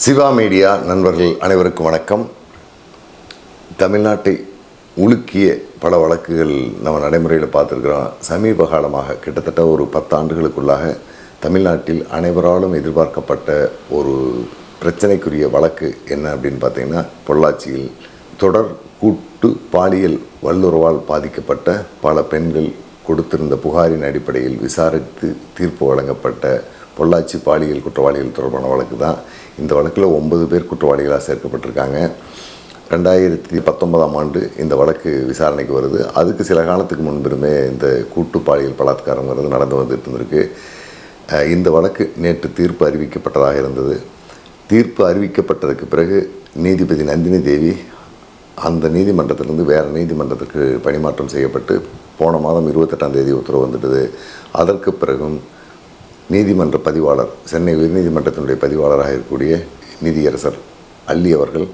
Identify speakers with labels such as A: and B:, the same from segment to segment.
A: Siva media நண்பர்கள் அனைவருக்கும் வணக்கம். தமிழ்நாட்டை உலுக்கிய பல வழக்குகள் நம்ம நடைமுறையில் பார்த்துருக்குறோம். சமீப காலமாக கிட்டத்தட்ட ஒரு 10 ஆண்டுகளுக்குள்ளாக தமிழ்நாட்டில் அனைவராலும் எதிர்பார்க்கப்பட்ட ஒரு பிரச்சனைக்குரிய வழக்கு என்ன அப்படின்னு பார்த்தீங்கன்னா, பொள்ளாச்சியில் தொடர் கூட்டு பாலியல் வல்லுறவால் பாதிக்கப்பட்ட பல பெண்கள் கொடுத்திருந்த புகாரின் அடிப்படையில் விசாரித்து தீர்ப்பு வழங்கப்பட்ட பொள்ளாச்சி பாலியல் குற்றவாளிகள் தொடர்பான வழக்கு தான். இந்த வழக்கில் 9 பேர் குற்றவாளிகளாக சேர்க்கப்பட்டிருக்காங்க. 2019ஆம் ஆண்டு இந்த வழக்கு விசாரணைக்கு வருது. அதுக்கு சில காலத்துக்கு முன்பிருந்தே இந்த கூட்டு பாலியல் பலாத்காரங்கிறது நடந்து வந்துட்டு இருந்திருக்கு. இந்த வழக்கு நேற்று தீர்ப்பு அறிவிக்கப்பட்டதாக இருந்தது. தீர்ப்பு அறிவிக்கப்பட்டதுக்கு பிறகு நீதிபதி நந்தினி தேவி அந்த நீதிமன்றத்திலிருந்து வேறு நீதிமன்றத்துக்கு பணிமாற்றம் செய்யப்பட்டு போன மாதம் 28ஆம் தேதி உத்தரவு வந்துட்டது. அதற்கு பிறகும் நீதிமன்ற பதிவாளர், சென்னை உயர்நீதிமன்றத்தினுடைய பதிவாளராக இருக்கக்கூடிய நீதியரசர் அல்லி அவர்கள்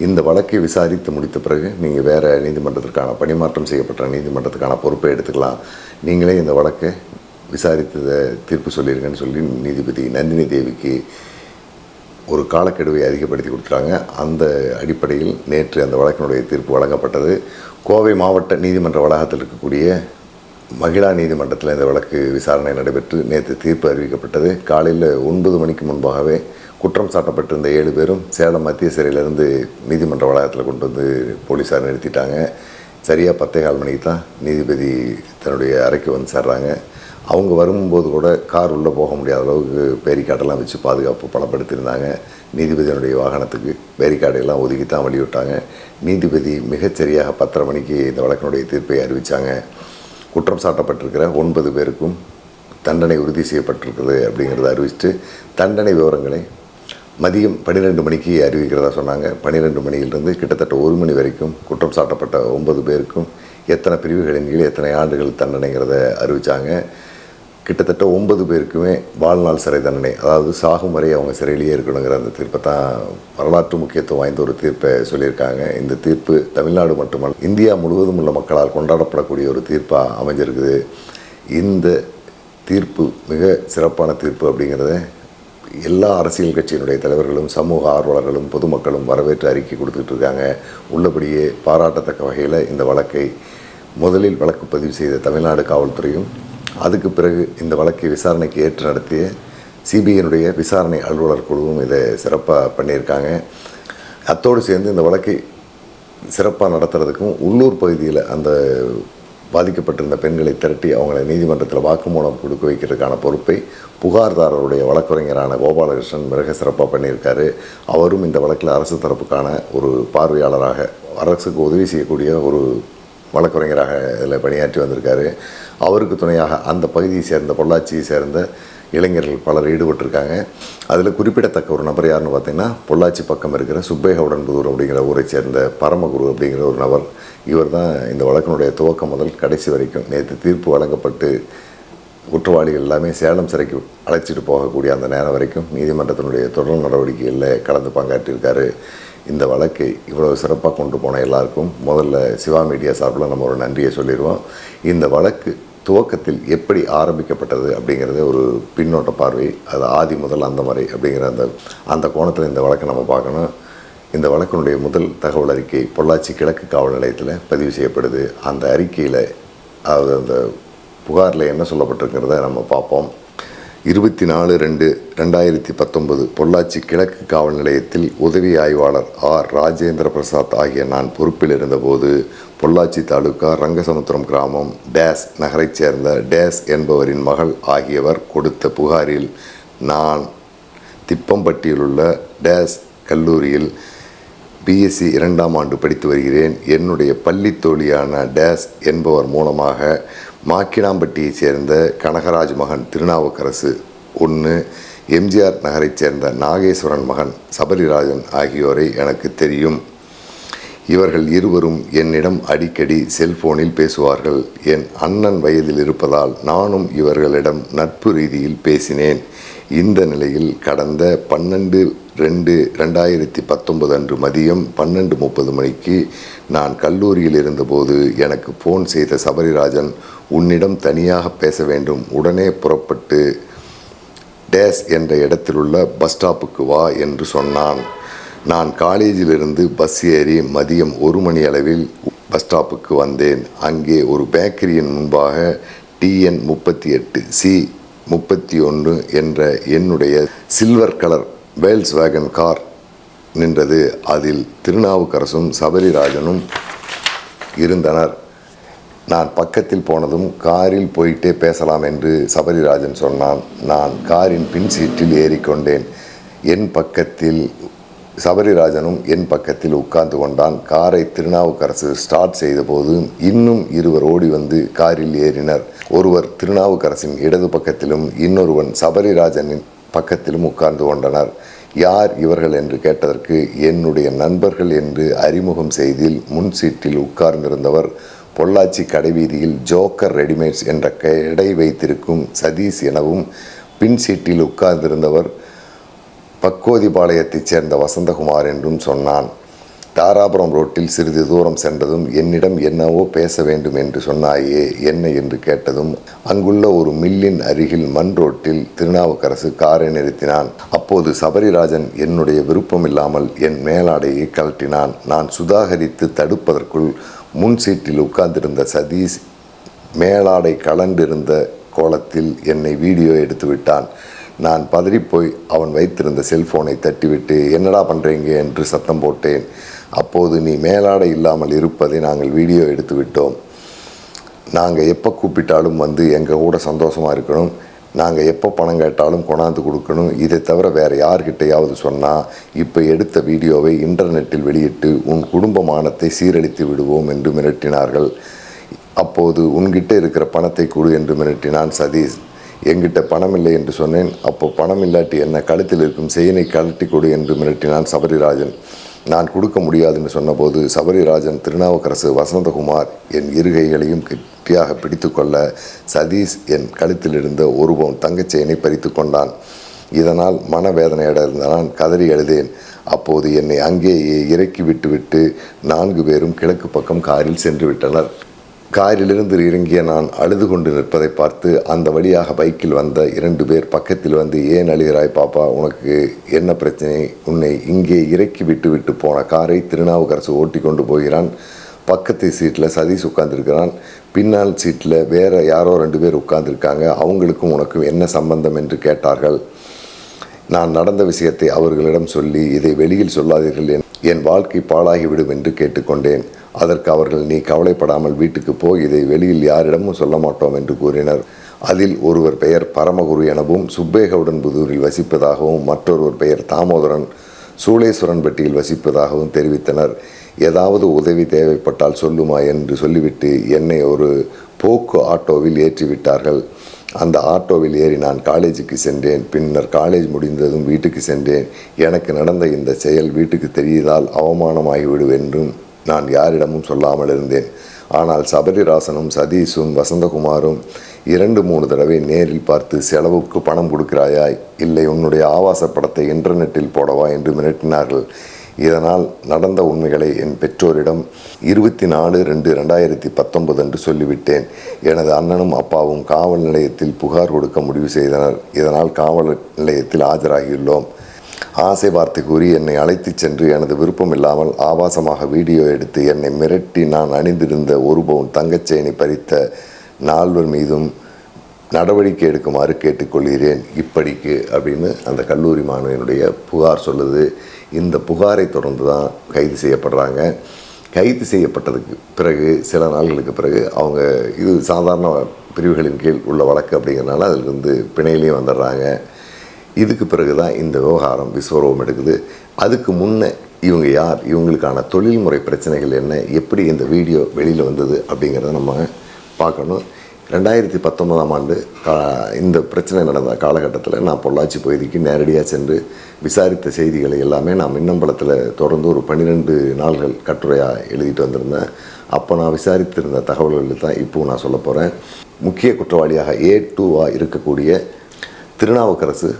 A: இந்த வழக்கை விசாரித்து முடித்த பிறகு நீங்கள் வேறு நீதிமன்றத்திற்கான பணிமாற்றம் செய்யப்பட்ட நீதிமன்றத்துக்கான பொறுப்பை எடுத்துக்கலாம், நீங்களே இந்த வழக்கை விசாரித்து தீர்ப்பு சொல்லியிருக்கேன்னு சொல்லி நீதிபதி நந்தினி தேவிக்கு ஒரு காலக்கெடுவை அதிகப்படுத்தி கொடுத்துட்டாங்க. அந்த அடிப்படையில் நேற்று அந்த வழக்கினுடைய தீர்ப்பு வழங்கப்பட்டது. கோவை மாவட்ட நீதிமன்ற வளாகத்தில் இருக்கக்கூடிய மகிழா நீதிமன்றத்தில் இந்த வழக்கு விசாரணை நடைபெற்று நேற்று தீர்ப்பு அறிவிக்கப்பட்டது. காலையில் 9 மணிக்கு முன்பாகவே குற்றம் சாட்டப்பட்டிருந்த 7 பேரும் சேலம் மத்திய சிறையிலிருந்து நீதிமன்ற வளாகத்தில் கொண்டு வந்து போலீஸார் நிறுத்திட்டாங்க. சரியாக 10:15 மணிக்கு தான் நீதிபதி தன்னுடைய அறைக்கு வந்து சேர்றாங்க. அவங்க வரும்போது கூட கார் உள்ளே போக முடியாத அளவுக்கு பேரிகார்டெல்லாம் வச்சு பாதுகாப்பு பலப்படுத்தியிருந்தாங்க. நீதிபதியினுடைய வாகனத்துக்கு பேரிகார்டையெல்லாம் ஒதுக்கி தான் வழிவிட்டாங்க. நீதிபதி மிகச்சரியாக 10:30 மணிக்கு இந்த வழக்கினுடைய தீர்ப்பை அறிவித்தாங்க. குற்றம் சாட்டப்பட்டிருக்கிற 9 பேருக்கும் தண்டனை உறுதி செய்யப்பட்டிருக்குது அப்படிங்கிறத அறிவிச்சுட்டு தண்டனை விவரங்களை மதியம் 12 மணிக்கு அறிவிக்கிறதா சொன்னாங்க. 12 மணியிலிருந்து கிட்டத்தட்ட 1 மணி வரைக்கும் குற்றம் சாட்டப்பட்ட 9 பேருக்கும் எத்தனை பிரிவுகளின் கீழ் எத்தனை ஆண்டுகள் தண்டனைங்கிறத அறிவித்தாங்க. கிட்டத்தட்ட 9 பேருக்குமே வாழ்நாள் சிறை தண்டனை, அதாவது சாகும் வரை அவங்க சிறையிலேயே இருக்கணுங்கிற அந்த தீர்ப்பை தான் வரலாற்று முக்கியத்துவம் வாய்ந்த ஒரு தீர்ப்பை சொல்லியிருக்காங்க. இந்த தீர்ப்பு தமிழ்நாடு மட்டுமல்ல இந்தியா முழுவதும் உள்ள மக்களால் கொண்டாடப்படக்கூடிய ஒரு தீர்ப்பாக அமைஞ்சிருக்குது. இந்த தீர்ப்பு மிக சிறப்பான தீர்ப்பு அப்படிங்கிறத எல்லா அரசியல் கட்சியினுடைய தலைவர்களும் சமூக ஆர்வலர்களும் பொதுமக்களும் வரவேற்று அறிக்கை கொடுத்துட்டு இருக்காங்க. உள்ளபடியே பாராட்டத்தக்க வகையில் இந்த வழக்கை முதலில் வழக்கு பதிவு செய்த தமிழ்நாடு காவல்துறையும் அதுக்கு பிறகு இந்த வழக்கை விசாரணைக்கு ஏற்று நடத்திய சிபிஐனுடைய விசாரணை அலுவலர் குழுவும் இதை சிறப்பாக பண்ணியிருக்காங்க. அத்தோடு சேர்ந்து இந்த வழக்கை சிறப்பாக நடத்துறதுக்கும் உள்ளூர் பகுதியில் அந்த பாதிக்கப்பட்டிருந்த பெண்களை திரட்டி அவங்களை நீதிமன்றத்தில் வாக்குமூலம் கொடுக்க வைக்கிறதுக்கான பொறுப்பை புகார்தாரருடைய வழக்கறிஞரான கோபாலகிருஷ்ணன் மிக சிறப்பாக பண்ணியிருக்காரு. அவரும் இந்த வழக்கில் அரசு தரப்புக்கான ஒரு பார்வையாளராக அரசுக்கு உதவி செய்யக்கூடிய ஒரு வழக்கறிஞராக இதில் பணியாற்றி வந்திருக்காரு. அவருக்கு துணையாக அந்த பகுதியை சேர்ந்த பொள்ளாச்சியை சேர்ந்த இளைஞர்கள் பலர் ஈடுபட்டிருக்காங்க. அதில் குறிப்பிடத்தக்க ஒரு நபர் யாருன்னு பார்த்தீங்கன்னா, பொள்ளாச்சி பக்கம் இருக்கிற சுப்பேகவுடன்புதூர் அப்படிங்கிற ஊரை சேர்ந்த பரமகுரு அப்படிங்கிற ஒரு நபர். இவர் தான் இந்த வழக்கினுடைய துவக்கம் முதல் கடைசி வரைக்கும் நேற்று தீர்ப்பு வழங்கப்பட்டு குற்றவாளிகள் எல்லாமே சேலம் சிறைக்கு அழைச்சிட்டு போகக்கூடிய அந்த நேரம் வரைக்கும் நீதிமன்றத்தினுடைய தொடர் நடவடிக்கைகளில் கலந்து பங்காற்றியிருக்காரு. இந்த வழக்கை இவ்வளவு சிறப்பாக கொண்டு போன எல்லாருக்கும் முதல்ல சிவா மீடியா சார்பில் நம்ம ஒரு நன்றியை சொல்லிடுவோம். இந்த வழக்கு துவக்கத்தில் எப்படி ஆரம்பிக்கப்பட்டது அப்படிங்கிறத ஒரு பின்னோட்ட பார்வை, அது ஆதி முதல் அந்த வரை அப்படிங்கிற அந்த கோணத்தில் இந்த வழக்கை நம்ம பார்க்கணும். இந்த வழக்கினுடைய முதல் தகவல் அறிக்கை பொள்ளாச்சி கிழக்கு காவல் நிலையத்தில் பதிவு செய்யப்படுது. அந்த அறிக்கையில், அதாவது அந்த புகாரில் என்ன சொல்லப்பட்டிருக்கிறத நம்ம பார்ப்போம். 24/2/2019 பொள்ளாச்சி கிழக்கு காவல் நிலையத்தில் உதவி ஆய்வாளர் ஆர் ராஜேந்திர பிரசாத் ஆகிய நான் பொறுப்பில் இருந்தபோது பொள்ளாச்சி தாலுகா ரங்கசமுத்திரம் கிராமம் டேஸ் நகரைச் சேர்ந்த டேஸ் என்பவரின் மகள் ஆகியவர் கொடுத்த புகாரில் நான் திப்பம்பட்டியில் உள்ள டேஸ் கல்லூரியில் பிஎஸ்சி 2ஆம் ஆண்டு படித்து வருகிறேன். என்னுடைய பள்ளி தோழியான டேஸ் என்பவர் மூலமாக மாக்கினாம்பட்டியைச் சேர்ந்த கனகராஜ் மகன் திருநாவுக்கரசு 1, எம்ஜிஆர் நகரைச் சேர்ந்த நாகேஸ்வரன் மகன் சபரிராஜன் ஆகியோரை எனக்கு தெரியும். இவர்கள் இருவரும் என்னிடம் அடிக்கடி செல்போனில் பேசுவார்கள். என் அண்ணன் வயதில் இருப்பதால் நானும் இவர்களிடம் நட்பு ரீதியில் பேசினேன். இந்த நிலையில் கடந்த 12/2/2019 அன்று மதியம் 12:30 மணிக்கு நான் கல்லூரியில் இருந்தபோது எனக்கு ஃபோன் செய்த சபரிராஜன், உன்னிடம் தனியாக பேச வேண்டும், உடனே புறப்பட்டு டேஸ் என்ற இடத்திலுள்ள பஸ் ஸ்டாப்புக்கு வா என்று சொன்னான். நான் காலேஜிலிருந்து பஸ் ஏறி மதியம் 1 மணி அளவில் பஸ் ஸ்டாப்புக்கு வந்தேன். அங்கே ஒரு பேக்கரியின் முன்பாக TN 38 C 31 என்ற என்னுடைய சில்வர் கலர் வேல்ஸ் வேகன் கார் நின்றது. அதில் திருநாவுக்கரசும் சபரிராஜனும் இருந்தனர். நான் பக்கத்தில் போனதும் காரில் போயிட்டே பேசலாம் என்று சபரிராஜன் சொன்னான். நான் காரின் பின் சீட்டில் ஏறிக்கொண்டேன். என் பக்கத்தில் சபரிராஜனும் என் பக்கத்தில் உட்கார்ந்து கொண்டான். காரை திருநாவுக்கரசு ஸ்டார்ட் செய்தபோது இன்னும் இருவர் ஓடி வந்து காரில் ஏறினர். ஒருவர் திருநாவுக்கரசின் இடது பக்கத்திலும் இன்னொருவன் சபரிராஜனின் பக்கத்திலும் உட்கார்ந்து கொண்டனர். யார் இவர்கள் என்று கேட்டதற்கு என்னுடைய நண்பர்கள் என்று அறிமுகம் செய்தில் முன் சீட்டில் உட்கார்ந்திருந்தவர் பொள்ளாச்சி கடைவீதியில் ஜோக்கர் ரெடிமேட்ஸ் என்ற கடை வைத்திருக்கும் சதீஷ் எனவும், பின் சீட்டில் உட்கார்ந்திருந்தவர் பக்கோதிபாளையத்தைச் சேர்ந்த வசந்தகுமார் என்றும் சொன்னான். தாராபுரம் ரோட்டில் சிறிது தூரம் சென்றதும் என்னிடம் என்னவோ பேச வேண்டும் என்று சொன்னாயே, என்ன என்று கேட்டதும் அங்குள்ள ஒரு மில்லின் அருகில் மண் ரோட்டில் திருநாவுக்கரசு காரை நிறுத்தினான். அப்போது சபரிராஜன் என்னுடைய விருப்பமில்லாமல் என் மேலாடையை கழட்டினான். நான் சுதாகரித்து தடுப்பதற்குள் முன் சீட்டில் உட்கார்ந்திருந்த சதீஷ் மேலாடை கலண்டிருந்த கோலத்தில் என்னை வீடியோ எடுத்து விட்டான். நான் பதறிப்போய் அவன் வைத்திருந்த செல்போனை தட்டிவிட்டு என்னடா பண்ணுறீங்க என்று சத்தம் போட்டேன். அப்போது நீ மேலாடை இல்லாமல் இருப்பதை நாங்கள் வீடியோ எடுத்து விட்டோம். நாங்கள் எப்போ கூப்பிட்டாலும் வந்து எங்கள் கூட சந்தோஷமாக இருக்கணும். நாங்கள் எப்போ பணம் கேட்டாலும் கொண்டாந்து கொடுக்கணும். இதை தவிர வேறு யார்கிட்டையாவது சொன்னால் இப்போ எடுத்த வீடியோவை இன்டர்நெட்டில் வெளியிட்டு உன் குடும்ப மானத்தை சீரழித்து விடுவோம் என்று மிரட்டினார்கள். அப்போது உன்கிட்ட இருக்கிற பணத்தை கொடு என்று மிரட்டினான் சதீஷ். என்கிட்ட பணம் இல்லை என்று சொன்னேன். அப்போ பணம் இல்லாட்டி என்ன கழுத்தில் இருக்கும் செயினை கழட்டி கொடு என்று மிரட்டினான் சபரிராஜன். நான் கொடுக்க முடியாதுன்னு சொன்னபோது சபரிராஜன், திருநாவுக்கரசு, வசந்தகுமார் என் இருகைகளையும் கெட்டியாக பிடித்து கொள்ள சதீஷ் என் கழுத்தில் இருந்த 1 பவுன் தங்கச் செயினை பறித்து கொண்டான். இதனால் மனவேதனையடைந்த நான் கதறி எழுதேன். அப்போது என்னை அங்கேயே இறக்கி விட்டுவிட்டு 4 பேரும் கிழக்கு பக்கம் காரில் சென்று விட்டனர். காரிலிருந்து இறங்கிய நான் அழுது கொண்டு நிற்பதை பார்த்து அந்த வழியாக பைக்கில் வந்த 2 பேர் பக்கத்தில் வந்து, ஏன் அழுகிறாய் பாப்பா, உனக்கு என்ன பிரச்சனை? உன்னை இங்கே இறக்கி விட்டு போன காரை திருநாவுக்கரசு ஓட்டி கொண்டு போகிறான். பக்கத்து சீட்டில் சதீஷ் உட்கார்ந்துருக்கிறான். பின்னால் சீட்டில் வேறு யாரோ 2 பேர் உட்கார்ந்துருக்காங்க. அவங்களுக்கும் உனக்கும் என்ன சம்பந்தம் என்று கேட்டார்கள். நான் நடந்த விஷயத்தை அவர்களிடம் சொல்லி, இதை வெளியில் சொல்லாதீர்கள், என் வாழ்க்கை பாழாகிவிடும் என்று கேட்டுக்கொண்டேன். அதற்கு அவர்கள், நீ கவலைப்படாமல் வீட்டுக்கு போய் இதை வெளியில் யாரிடமும் சொல்ல மாட்டோம் என்று கூறினர். அதில் ஒருவர் பெயர் பரமகுரு எனவும் சுப்பேகவுடன்புதூரில் வசிப்பதாகவும் மற்றொருவர் பெயர் தாமோதரன் சூளேஸ்வரன்பட்டியில் வசிப்பதாகவும் தெரிவித்தனர். ஏதாவது உதவி தேவைப்பட்டால் சொல்லுமா என்று சொல்லிவிட்டு என்னை ஒரு போக்கு ஆட்டோவில் ஏற்றிவிட்டார்கள். அந்த ஆட்டோவில் ஏறி நான் காலேஜுக்கு சென்றேன். பின்னர் காலேஜ் முடிந்ததும் வீட்டுக்கு சென்றேன். எனக்கு நடந்த இந்த செயல் வீட்டுக்கு தெரியாதால் அவமானமாகிவிடுவென்றும் நான் யாரிடமும் சொல்லாமல் இருந்தேன். ஆனால் சபரிராசனும் சதீஷும் வசந்தகுமாரும் 2-3 தடவை நேரில் பார்த்து, செலவுக்கு பணம் கொடுக்கிறாயா, இல்லை உன்னுடைய ஆபாச படத்தை இன்டர்நெட்டில் போடவா என்று மிரட்டினார்கள். இதனால் நடந்த உண்மைகளை என் பெற்றோரிடம் 24/2/2019 அன்று சொல்லிவிட்டேன். எனது அண்ணனும் அப்பாவும் காவல் நிலையத்தில் புகார் கொடுக்க முடிவு செய்தனர். இதனால் காவல் நிலையத்தில் ஆஜராகியுள்ளோம். ஆசை வார்த்தை கூறி என்னை அழைத்துச் சென்று எனது விருப்பம் இல்லாமல் ஆபாசமாக வீடியோ எடுத்து என்னை மிரட்டி நான் அணிந்திருந்த 1 பவுன் தங்கச் செயினை பறித்த 4 மீதும் நடவடிக்கை எடுக்குமாறு கேட்டுக்கொள்கிறேன் இப்படிக்கு அப்படின்னு அந்த கல்லூரி மாணவனுடைய புகார் சொல்லுது. இந்த புகாரை தொடர்ந்து தான் கைது செய்யப்படுறாங்க. கைது செய்யப்பட்டதுக்கு பிறகு சில நாள்களுக்கு பிறகு அவங்க, இது சாதாரண பிரிவுகளின் கீழ் உள்ள வழக்கு அப்படிங்கிறனால அதிலிருந்து பிணையிலையும் வந்துடுறாங்க. இதுக்கு பிறகு தான் இந்த விவகாரம் விஸ்வரூபம் எடுக்குது. அதுக்கு முன்னே இவங்க யார், இவங்களுக்கான தொழில்முறை பிரச்சனைகள் என்ன, எப்படி இந்த வீடியோ வெளியில் வந்தது அப்படிங்கிறத நம்ம பார்க்கணும். 2019ஆம் ஆண்டு இந்த பிரச்சனை நடந்த காலகட்டத்தில் நான் பொள்ளாச்சி பகுதிக்கு நேரடியாக சென்று விசாரித்த செய்திகளை எல்லாமே நான் மின்னம்பலத்தில் தொடர்ந்து ஒரு 12 நாள்கள் கட்டுரையாக எழுதிட்டு வந்திருந்தேன். அப்போ நான் விசாரித்திருந்த தகவல்கள் தான் இப்போ நான் சொல்ல போகிறேன். முக்கிய குற்றவாளியாக A2வாக இருக்கக்கூடிய திருநாவுக்கரசு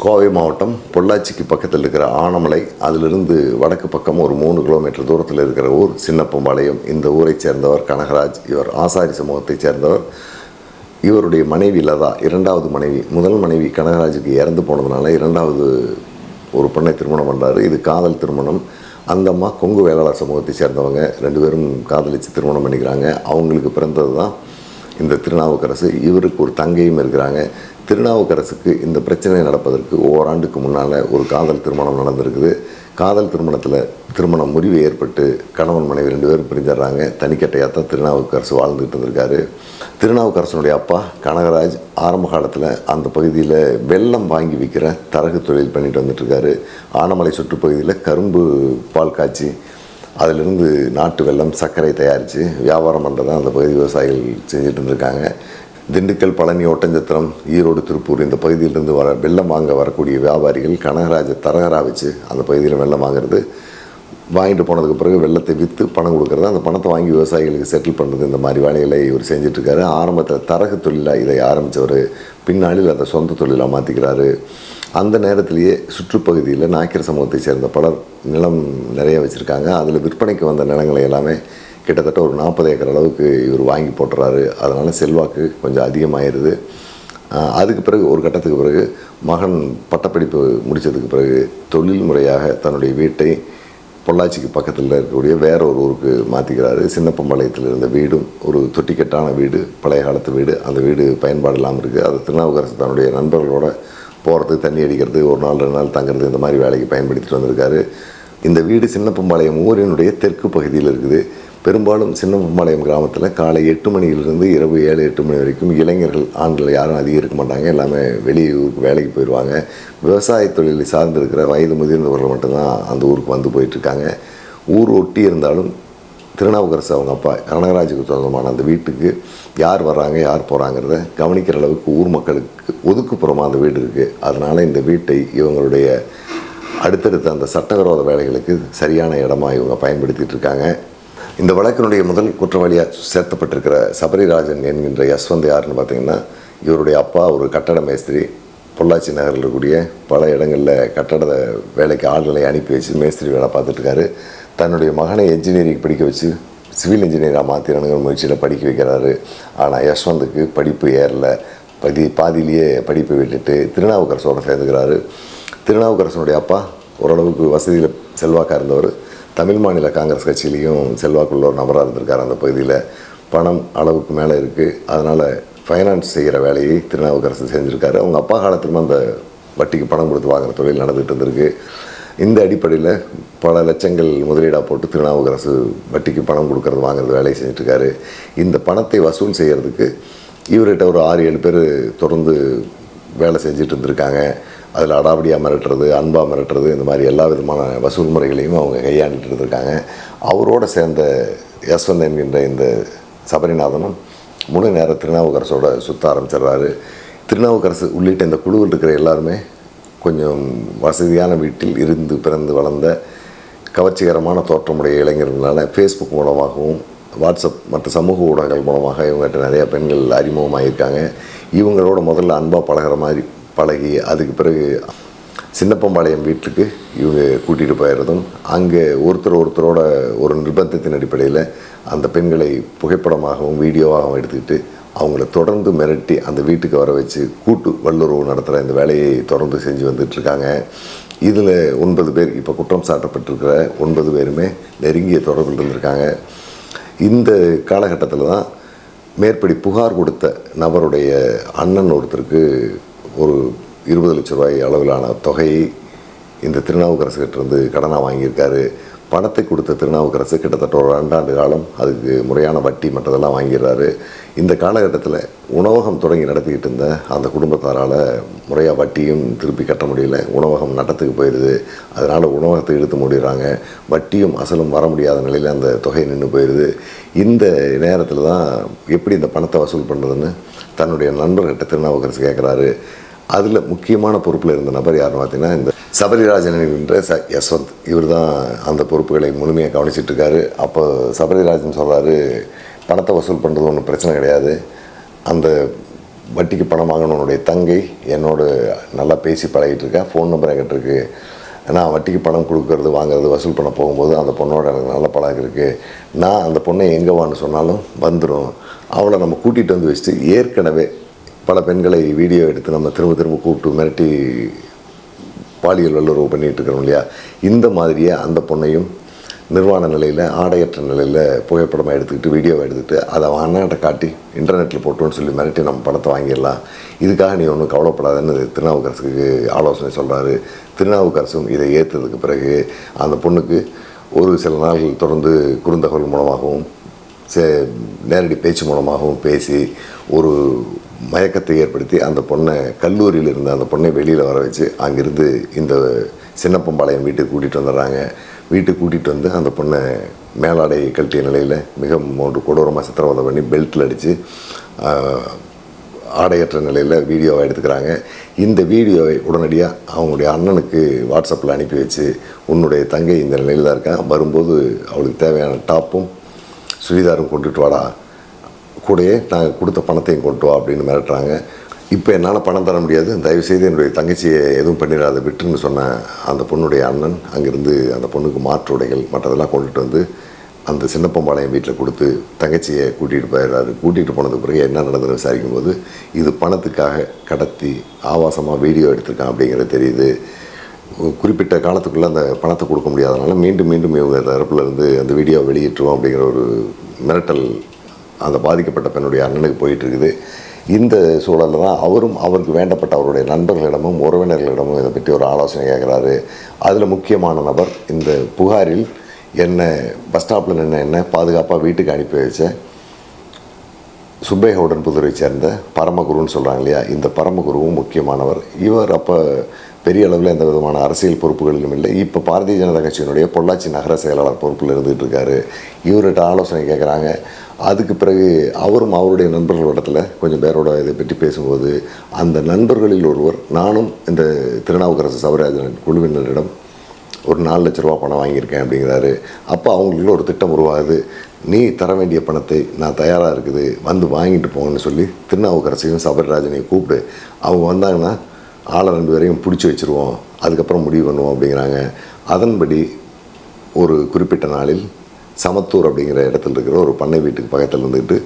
A: கோவை மாவட்டம் பொள்ளாச்சிக்கு பக்கத்தில் இருக்கிற ஆனமலை, அதிலிருந்து வடக்கு பக்கம் ஒரு 3 கிலோமீட்டர் தூரத்தில் இருக்கிற ஊர் சின்னப்பம்பாளையம். இந்த ஊரை சேர்ந்தவர் கனகராஜ். இவர் ஆசாரி சமூகத்தைச் சேர்ந்தவர். இவருடைய மனைவி லதா, இரண்டாவது மனைவி, முதல் மனைவி கனகராஜுக்கு இறந்து போனதுனால இரண்டாவது ஒரு பெண்ணை திருமணம் பண்ணுறாரு. இது காதல் திருமணம். அந்த அம்மா கொங்கு வேளாளர் சமூகத்தை சேர்ந்தவங்க, 2 பேரும் காதலித்து திருமணம் பண்ணிக்கிறாங்க. அவங்களுக்கு பிறந்தது தான் இந்த திருநாவுக்கரசு. இவருக்கு ஒரு தங்கையும் இருக்கிறாங்க. திருநாவுக்கரசுக்கு இந்த பிரச்சனை நடப்பதற்கு ஓராண்டுக்கு முன்னால் ஒரு காதல் திருமணம் நடந்திருக்குது. காதல் திருமணம் முறிவு ஏற்பட்டு கணவன் மனைவி 2 பேரும் பிரிஞ்சிடுறாங்க. தனிக்கட்டையாக தான் திருநாவுக்கரசு வாழ்ந்துட்டு இருந்திருக்காரு. திருநாவுக்கரசனுடைய அப்பா கனகராஜ் ஆரம்ப காலத்தில் அந்த பகுதியில் வெல்லம் வாங்கி விற்கிற தரகு தொழில் பண்ணிட்டு வந்துட்டுருக்காரு. ஆனமலை சுற்றுப்பகுதியில் கரும்பு பால் காய்ச்சி அதிலிருந்து நாட்டு வெல்லம், சர்க்கரை தயாரித்து வியாபாரம் பண்ணுறதை அந்த பகுதி விவசாயிகள் செஞ்சுட்டு இருந்திருக்காங்க. திண்டுக்கல், பழனி, ஒட்டஞ்சத்திரம், ஈரோடு, திருப்பூர் இந்த பகுதியிலிருந்து வெல்லம் வாங்க வரக்கூடிய வியாபாரிகள் கனகராஜை தரகராக வச்சு அந்த பகுதியில் வெல்லம் வாங்குறது, வாங்கிட்டு போனதுக்கு பிறகு வெள்ளத்தை விற்று பணம் கொடுக்குறது, அந்த பணத்தை வாங்கி விவசாயிகளுக்கு செட்டில் பண்ணுறது, இந்த மாதிரி வேலைகளை இவர் செஞ்சிட்ருக்காரு. ஆரம்பத்தில் தரகு தொழிலாக இதை ஆரம்பித்தவர் பின்னாளில் அதை சொந்த தொழிலாக மாற்றிக்கிறாரு. அந்த நேரத்திலேயே சுற்றுப்பகுதியில் நாயக்கர் சமூகத்தை சேர்ந்த பலர் நிலம் நிறைய வச்சுருக்காங்க. அதில் விற்பனைக்கு வந்த நிலங்களை எல்லாமே கிட்டத்தட்ட ஒரு 40 ஏக்கர் அளவுக்கு இவர் வாங்கி போட்டுறாரு. அதனால் செல்வாக்கு கொஞ்சம் அதிகமாகிடுது. அதுக்கு பிறகு ஒரு கட்டத்துக்கு பிறகு மகன் பட்டப்படிப்பு முடித்ததுக்கு பிறகு தொழில் முறையாக தன்னுடைய வீட்டை பொள்ளாச்சிக்கு பக்கத்தில் இருக்கக்கூடிய வேற ஒரு ஊருக்கு மாற்றிக்கிறாரு. சின்னப்பம்பாளையத்தில் இருந்த வீடும் ஒரு தொட்டிக்கட்டான வீடு, பழைய காலத்து வீடு. அந்த வீடு பயன்பாடு இல்லாமல் இருக்குது. அது திருநாவுக்கரசு தன்னுடைய நண்பர்களோட போகிறது, தண்ணி அடிக்கிறது, ஒரு நாள் 2 நாள் தங்குறது, இந்த மாதிரி வேலைக்கு பயன்படுத்திட்டு வந்திருக்காரு. இந்த வீடு சின்னப்பம்பாளையம் ஊரினுடைய தெற்கு பகுதியில் இருக்குது. பெரும்பாலும் சின்னப்பம்பாளையம் கிராமத்தில் காலை 8 மணியிலிருந்து இரவு 7-8 மணி வரைக்கும் இளைஞர்கள், ஆண்கள் யாரும் அதிகம் இருக்க மாட்டாங்க. எல்லாமே வெளியூருக்கு வேலைக்கு போயிடுவாங்க. விவசாய தொழிலை சார்ந்திருக்கிற வயது முதிர்ந்தவர்கள் மட்டும்தான் அந்த ஊருக்கு வந்து போயிட்டுருக்காங்க. ஊர் ஒட்டி இருந்தாலும் திருநாவுக்கரசு அவங்க அப்பா கனகராஜுக்கு சொந்தமான அந்த வீட்டுக்கு யார் வர்றாங்க, யார் போகிறாங்கிறத கவனிக்கிற அளவுக்கு ஊர் மக்களுக்கு ஒதுக்குப்புறமாக அந்த வீடு இருக்குது. அதனால் இந்த வீட்டை இவங்களுடைய அடுத்தடுத்த அந்த சட்டவிரோத வேலைகளுக்கு சரியான இடமா இவங்க பயன்படுத்திகிட்டு இருக்காங்க. இந்த வழக்கினுடைய முதல் குற்றவாளியாக சேர்த்தப்பட்டிருக்கிற சபரிராஜன் என்கின்ற யஸ்வந்த் யாருன்னு பார்த்தீங்கன்னா, இவருடைய அப்பா ஒரு கட்டட மேஸ்திரி. பொள்ளாச்சி நகரில் இருக்கக்கூடிய பல இடங்களில் கட்டட வேலைக்கு ஆள்களை அனுப்பி வச்சு மேஸ்திரி வேலை பார்த்துட்ருக்காரு. தன்னுடைய மகனை என்ஜினியரிங் படிக்க வச்சு சிவில் இன்ஜினியராக மாற்றிடணுங்கிற முயற்சியில் படிக்க வைக்கிறாரு. ஆனால் யஸ்வந்துக்கு படிப்பு ஏறலை. பாதியிலேயே படிப்பை விட்டுட்டு திருநாவுக்கரசோடு சேர்ந்துக்கிறாரு. திருநாவுக்கரசனுடைய அப்பா ஓரளவுக்கு வசதியில் செல்வாக்காக இருந்தவர். தமிழ் மாநில காங்கிரஸ் கட்சியிலையும் செல்வாக்குள்ள ஒரு நபராக இருந்திருக்கார். அந்த பகுதியில் பணம் அளவுக்கு மேலே இருக்குது. அதனால் ஃபைனான்ஸ் செய்கிற வேலையை திருநாவுக்கரசு செஞ்சுருக்காரு. அவங்க அப்பா காலத்திலும் அந்த வட்டிக்கு பணம் கொடுத்து வாங்குகிற தொழில் நடந்துகிட்டு இருந்திருக்கு. இந்த அடிப்படையில் பல லட்சங்கள் முதலீடாக போட்டு திருநாவுக்கரசு வட்டிக்கு பணம் கொடுக்கறது, வாங்குறது வேலையை செஞ்சுட்ருக்காரு. இந்த பணத்தை வசூல் செய்கிறதுக்கு இவர்கிட்ட ஒரு 6-7 பேர் தொடர்ந்து வேலை செஞ்சுட்டு இருந்திருக்காங்க. அதில் அடாவடியாக மிரட்டுறது, அன்பாக மிரட்டுறது, இந்த மாதிரி எல்லா விதமான வசூல் முறைகளையும் அவங்க கையாண்டுட்டு இருந்திருக்காங்க. அவரோட சேர்ந்த யஸ்வந்த் என்கின்ற இந்த சபரிநாதனும் முழு நேர திருநாவுக்கரசோட சுற்ற ஆரம்பிச்சிடுறாரு. திருநாவுக்கரசு உள்ளிட்ட இந்த குழுவில் இருக்கிற எல்லாருமே கொஞ்சம் வசதியான வீட்டில் இருந்து பிறந்து வளர்ந்த கவர்ச்சிகரமான தோற்றமுடைய இளைஞர்களால் ஃபேஸ்புக் மூலமாகவும் வாட்ஸ்அப் மற்ற சமூக ஊடகங்கள் மூலமாக இவங்ககிட்ட நிறையா பெண்கள் அறிமுகமாகியிருக்காங்க. இவங்களோட முதல்ல அன்பாக பழகிற மாதிரி பழகி அதுக்கு பிறகு சின்னப்பம்பாளையம் வீட்டுக்கு இவங்க கூட்டிகிட்டு போயிடுறதும், அங்கே ஒருத்தரோட ஒரு நிர்பந்தத்தின் அடிப்படையில் அந்த பெண்களை புகைப்படமாகவும் வீடியோவாகவும் எடுத்துக்கிட்டு அவங்கள தொடர்ந்து மிரட்டி அந்த வீட்டுக்கு வர வச்சு கூட்டு வல்லுறவு நடத்துகிற இந்த வேலையை தொடர்ந்து செஞ்சு வந்துட்டுருக்காங்க. இதில் 9 பேர் இப்போ குற்றம் சாட்டப்பட்டிருக்கிற 9 பேருமே நெருங்கிய தொடர்பில் இருந்திருக்காங்க. இந்த காலகட்டத்தில் தான் மேற்படி புகார் கொடுத்த நபருடைய அண்ணன் ஒருத்தருக்கு ஒரு 20 லட்ச ரூபாய் அளவிலான தொகையை இந்த திருநாவுக்கரசுகிட்டேருந்து கடனாக வாங்கியிருக்காரு. பணத்தை கொடுத்த திருநாவுக்கரசு கிட்டத்தட்ட ஒரு 2 ஆண்டு காலம் அதுக்கு முறையான வட்டி மற்றதெல்லாம் வாங்கிடுறாரு. இந்த காலகட்டத்தில் உணவகம் தொடங்கி நடத்திக்கிட்டு இருந்த அந்த குடும்பத்தாரால் முறையாக வட்டியும் திருப்பி கட்ட முடியல. உணவகம் நட்டத்துக்கு போயிடுது. அதனால் உணவகத்தை இழுத்து மூடிடுறாங்க. வட்டியும் அசலும் வர முடியாத நிலையில் அந்த தொகை நின்று போயிடுது. இந்த நேரத்தில் தான் எப்படி இந்த பணத்தை வசூல் பண்ணுறதுன்னு தன்னுடைய நண்பர்கிட்ட திருநாவுக்கரசு கேட்குறாரு. அதில் முக்கியமான பொறுப்பில் இருந்த நபர் யாருன்னு பார்த்தீங்கன்னா இந்த சபரிராஜன் என்கின்ற யஸ்வந்த். இவர் தான் அந்த பொறுப்புகளை முழுமையாக கவனிச்சிட்ருக்காரு. அப்போ சபரிராஜன் சொல்கிறாரு, பணத்தை வசூல் பண்ணுறது ஒன்றும் பிரச்சனை கிடையாது. அந்த வட்டிக்கு பணம் வாங்கினவனுடைய தங்கை என்னோட நல்லா பேசி பழகிட்டு இருக்கா. ஃபோன் நம்பர் என்கிட்ட இருக்குது. நான் வட்டிக்கு பணம் கொடுக்கறது, வாங்குறது, வசூல் பண்ண போகும்போது அந்த பொண்ணோட எனக்கு நல்ல பழக்கம் இருக்குது. நான் அந்த பொண்ணை எங்கே வான்னு சொன்னாலும் வந்துடும். அவளை நம்ம கூட்டிகிட்டு வந்து வச்சுட்டு ஏற்கனவே பல பெண்களை வீடியோ எடுத்து நம்ம திரும்ப திரும்ப கூப்பிட்டு மிரட்டி பாலியல் வல்லுறவு பண்ணிகிட்டு இருக்கிறோம் இல்லையா, இந்த மாதிரியே அந்த பொண்ணையும் நிர்வாண நிலையில் ஆடையற்ற நிலையில் புகைப்படமாக எடுத்துக்கிட்டு வீடியோவை எடுத்துகிட்டு அதை அவன் அண்ணன்கிட்ட காட்டி இன்டர்நெட்டில் போட்டோன்னு சொல்லி மிரட்டி நம்ம படத்தை வாங்கிடலாம், இதுக்காக நீ ஒன்றும் கவலைப்படாதுன்னு திருநாவுக்கரசுக்கு ஆலோசனை சொல்கிறாரு. திருநாவுக்கரசும் இதை ஏற்றதுக்கு பிறகு அந்த பொண்ணுக்கு ஒரு சில நாள்கள் தொடர்ந்து குறுந்தகவல் மூலமாகவும் நேரடி பேச்சு மூலமாகவும் பேசி ஒரு மயக்கத்தை ஏற்படுத்தி அந்த பொண்ணை கல்லூரியில் இருந்து அந்த பொண்ணை வெளியில் வர வச்சு அங்கேருந்து இந்த சின்னப்பம்பாளையம் வீட்டுக்கு கூட்டிகிட்டு வந்துடுறாங்க. வீட்டுக்கு கூட்டிகிட்டு வந்து அந்த பொண்ணை மேலாடை கழட்டிய நிலையில் மிக ஒரு கொடூரமாக சித்திரவதை பண்ணி பெல்ட்டில் அடித்து ஆடையற்ற நிலையில் வீடியோவை எடுத்துக்கிறாங்க. இந்த வீடியோவை உடனடியாக அவங்களுடைய அண்ணனுக்கு வாட்ஸ்அப்பில் அனுப்பி வச்சு, உன்னுடைய தங்கை இந்த நிலையில் தான் இருக்கா, வரும்போது அவளுக்கு தேவையான டாப்பும் சுடிதாரும் கொண்டுட்டு வாடா, கூடயே நான் கொடுத்த பணத்தையும் கொண்டு வா அப்படின்னு மிரட்டுறாங்க. இப்போ என்னால் பணம் தர முடியாது, தயவுசெய்து என்னுடைய தங்கச்சியை எதுவும் பண்ணிடாத விட்டுன்னு சொன்ன அந்த பொண்ணுடைய அண்ணன் அங்கேருந்து அந்த பொண்ணுக்கு மாற்று உடைகள் மற்றதெல்லாம் கொண்டுட்டு வந்து அந்த சின்னப்பம்பாளையம் வீட்டில் கொடுத்து தங்கச்சியை கூட்டிகிட்டு போயிடுறாரு. கூட்டிகிட்டு போனதுக்கு பிறகு என்ன நடந்ததுன்னு விசாரிக்கும் போது இது பணத்துக்காக கடத்தி ஆபாசமாக வீடியோ எடுத்திருக்கான் அப்படிங்கிறது தெரியுது. குறிப்பிட்ட காலத்துக்குள்ளே அந்த பணத்தை கொடுக்க முடியாதனால மீண்டும் மீண்டும் இவங்க தரப்பில் இருந்து அந்த வீடியோ வெளியிட்டுருவோம் அப்படிங்கிற ஒரு மிரட்டல் அந்த பாதிக்கப்பட்ட பெண்ணுடைய அண்ணனுக்கு போயிட்டுருக்குது. இந்த சூழலில் தான் அவரும் அவருக்கு வேண்டப்பட்ட அவருடைய நண்பர்களிடமும் உறவினர்களிடமும் இதை பற்றி ஒரு ஆலோசனை கேட்குறாரு. அதில் முக்கியமான நபர் இந்த புகாரில் என்ன பஸ் ஸ்டாப்பில் நின்று என்ன பாதுகாப்பாக வீட்டுக்கு அனுப்பி வச்ச சுப்பைகவுடன் புதுரை சேர்ந்த பரமகுருன்னு சொல்கிறாங்க இல்லையா, இந்த பரமகுருவும் முக்கியமானவர். இவர் அப்போ பெரிய அளவில் எந்த விதமான அரசியல் பொறுப்புகளிலும் இல்லை. இப்போ பாரதிய ஜனதா கட்சியினுடைய பொள்ளாச்சி நகர செயலாளர் பொறுப்பில் இருந்துகிட்டு இருக்காரு. இவர்கிட்ட ஆலோசனை கேட்குறாங்க. அதுக்கு பிறகு அவரும் அவருடைய நண்பர்களிடத்தில் கொஞ்சம் பேரோட இதை பற்றி பேசும்போது அந்த நண்பர்களில் ஒருவர், நானும் இந்த திருநாவுக்கரசு சபரிராஜன் குழுவினரிடம் ஒரு 4 லட்ச ரூபா பணம் வாங்கியிருக்கேன் அப்படிங்கிறாரு. அப்போ அவங்களுக்குள்ள ஒரு திட்டம் உருவாகுது. நீ தர வேண்டிய பணத்தை நான் தயாராக இருக்குது, வந்து வாங்கிட்டு போங்கன்னு சொல்லி திருநாவுக்கரசையும் சபரிராஜனையும் கூப்பிட்டு அவங்க வந்தாங்கன்னா ஆளை 2 பேரையும் பிடிச்சி வச்சுருவோம், அதுக்கப்புறம் முடிவு பண்ணுவோம் அப்படிங்கிறாங்க. அதன்படி ஒரு குறிப்பிட்ட நாளில் சமத்தூர் அப்படிங்கிற இடத்துல இருக்கிற ஒரு பண்ணை வீட்டுக்கு பக்கத்தில் இருந்துக்கிட்டு